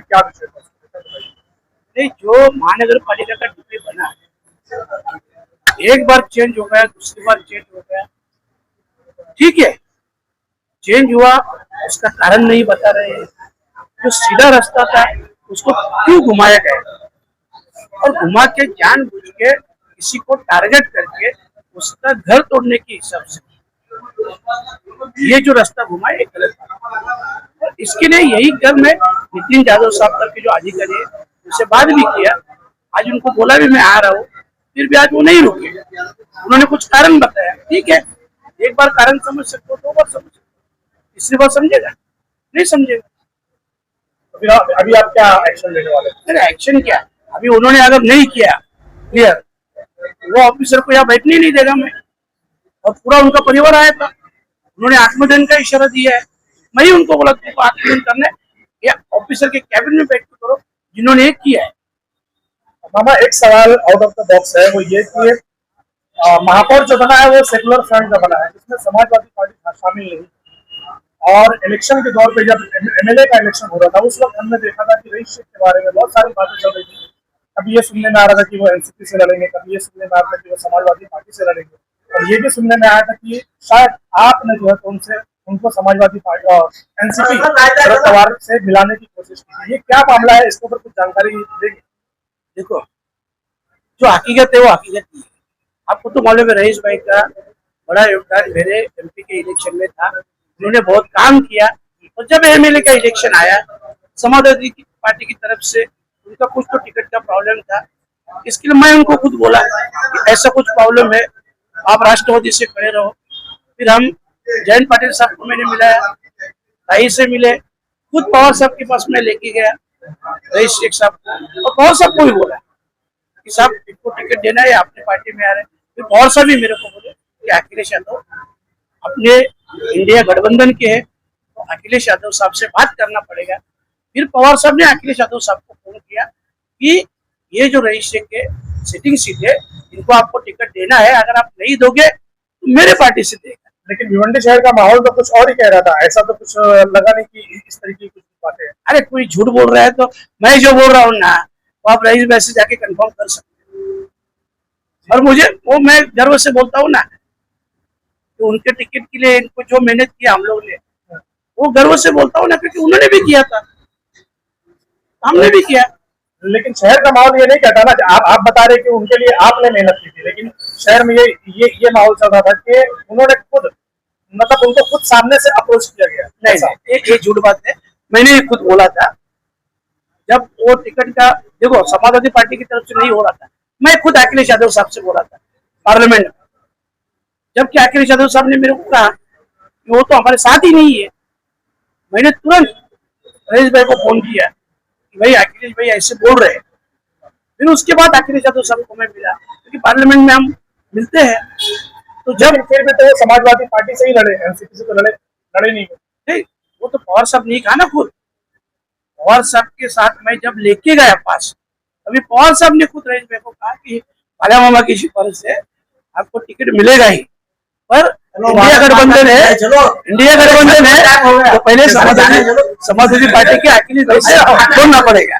क्या विषय था? नहीं, जो महानगर पालिका का डीपी बना है, एक बार चेंज हो गया, दूसरी बार चेंज हो गया, ठीक है, चेंज हुआ, उसका कारण नहीं बता रहे हैं। जो सीधा रास्ता था उसको क्यों घुमाया गया, और घुमा के जानबूझ के किसी को टारगेट करके उसका घर तोड़ने के हिसाब से ये जो रास्ता घुमा है गलत था। और इसके लिए यही कल मैं नितिन यादव साहब करके जो अधिकारी है उनसे बात भी किया, आज उनको बोला भी मैं आ रहा हूँ, फिर भी आज वो नहीं रुके। उन्होंने कुछ कारण बताया, ठीक है, एक बार कारण समझ सकते हो, दो बार समझ सकते हो, तीसरी बार समझेगा नहीं समझेगा। अभी आप क्या एक्शन लेने वाले? अरे एक्शन क्या, अभी उन्होंने अगर नहीं किया क्लियर, वो ऑफिसर को यहाँ बैठने नहीं देगा मैं, और पूरा उनका परिवार आया था। उन्होंने आत्मदान का इशारा दिया है, मैं ही उनको बोला तुमको आत्मदान करना है या ऑफिसर के कैबिन में बैठ के करो, जिन्होंने एक किया है। मामा, एक सवाल आउट ऑफ द बॉक्स है, वो ये कि महापौर जो बना है वो सेकुलर फ्रंट का बना है, जिसमें समाजवादी पार्टी शामिल नहीं। और इलेक्शन के दौर पे जब एमएलए का इलेक्शन हो रहा था, उस वक्त हमने देखा था कि रईस शेख के बारे में बहुत सारी बातें चल रही थी। कभी ये सुनने में आ रहा था कि वो एनसीपी से लड़ेंगे, कभी ये सुनने में आ रहा था कि वो समाजवादी पार्टी से लड़ेंगे, और ये भी सुनने में आया था कि शायद आपने जो है उनसे उनको समाजवादी पार्टी और एनसीपी शरद पवार से मिलाने की कोशिश की। ये क्या मामला है, इसके ऊपर कुछ जानकारी देंगे? देखो, जो हकीकत है वो हकीकत नहीं है। आपको तो मालूम है रईस भाई का बड़ा योगदान मेरे एमपी के इलेक्शन में था, उन्होंने बहुत काम किया। और जब एमएलए का इलेक्शन आया समाजवादी पार्टी की तरफ से, उनका कुछ तो टिकट का प्रॉब्लम था, इसके लिए मैं उनको खुद बोला कि ऐसा कुछ प्रॉब्लम है, आप राष्ट्रवादी से खड़े रहो। फिर हम जयंत पाटिल साहब को मैंने मिलाया, ताई से मिले, खुद पवार साहब के पास में लेके गया रईस शेख साहब को, और पवार साहब को भी बोला कि साहब इनको टिकट देना है, अपने पार्टी में आ रहे हैं। फिर पवार साहब भी मेरे को बोले कि अखिलेश यादव अपने इंडिया गठबंधन के है, तो अखिलेश यादव साहब से बात करना पड़ेगा। फिर पवार साहब ने अखिलेश यादव साहब को फोन किया कि ये जो रईस शेख के सिटिंग सीट है, इनको आपको टिकट देना है, अगर आप नहीं दोगे तो मेरे पार्टी से देगा। लेकिन भिवंडी शहर का माहौल तो कुछ और ही कह रहा था, ऐसा तो कुछ लगा नहीं कि इस तरीके की कुछ बातें। अरे कोई झूठ बोल रहा है तो मैं जो बोल रहा हूँ ना, वो आप रईस भाई से जाके कंफर्म कर सकते हैं। और मुझे वो मैं गर्व से बोलता हूँ ना, तो उनके टिकट के लिए इनको जो मेहनत किया हम लोग ने, वो गर्व से बोलता हूँ ना, क्योंकि उन्होंने भी किया था, हमने भी किया। लेकिन शहर का माहौल ये नहीं कहता ना, आप बता रहे कि उनके लिए आपने मेहनत की थी, लेकिन शहर में ये माहौल चल रहा था कि उन्होंने खुद, मतलब उनको खुद सामने से अप्रोच किया गया। नहीं, ये झूठ बात है, मैंने खुद बोला था जब वो टिकट का, देखो समाजवादी पार्टी की तरफ से नहीं हो रहा था, मैं खुद अखिलेश यादव साहब से बोला था पार्लियामेंट में, जबकि अखिलेश यादव साहब ने मेरे को कहा कि वो तो हमारे साथ ही नहीं है। मैंने तुरंत रईस भाई को फोन किया कि भाई अखिलेश भाई ऐसे बोल रहे हैं। फिर उसके बाद अखिलेश यादव साहब को मैं मिला, क्योंकि पार्लियामेंट में हम मिलते हैं। तो जब फिर भी तो समाजवादी पार्टी से ही लड़े, एनसीपी से तो लड़े नहीं। वो तो पवार साहब नहीं कहा ना, खुद पवार साहब के साथ मैं जब लेके गया पास, अभी पवार साहब ने खुद रईस भाई को कहा कि काला मामा की सिफारिश से आपको टिकट मिलेगा ही, पर इंडिया गठबंधन है, इंडिया गठबंधन है तो पहले समाजवादी पार्टी के अखिलेश भाई से छोड़ना पड़ेगा।